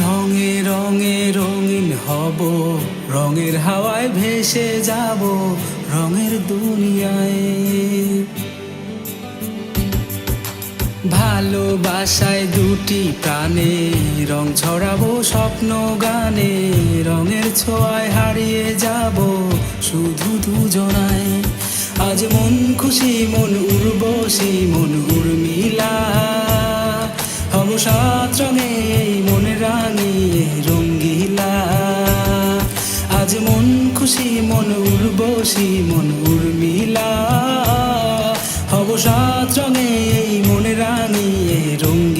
রঙে রঙে রঙিন হব, রঙের হাওয়ায় ভেসে যাব রঙের দুনিয়ায়। ভালোবাসায় দুটি প্রাণে রং ছড়াবো স্বপ্ন গানে, রঙের ছোঁয়ায় হারিয়ে যাব শুধু দুজনায়। আজ মন খুশি মন উর্বশী মন উর্মিলা, হব সাত রঙে এই মন রাঙিয়ে রঙ্গিলা। আজ মন খুশি মন উর্বশী মন উর্মিলা, হব সাত রঙে এই মন রাঙিয়ে রঙ্গিলা।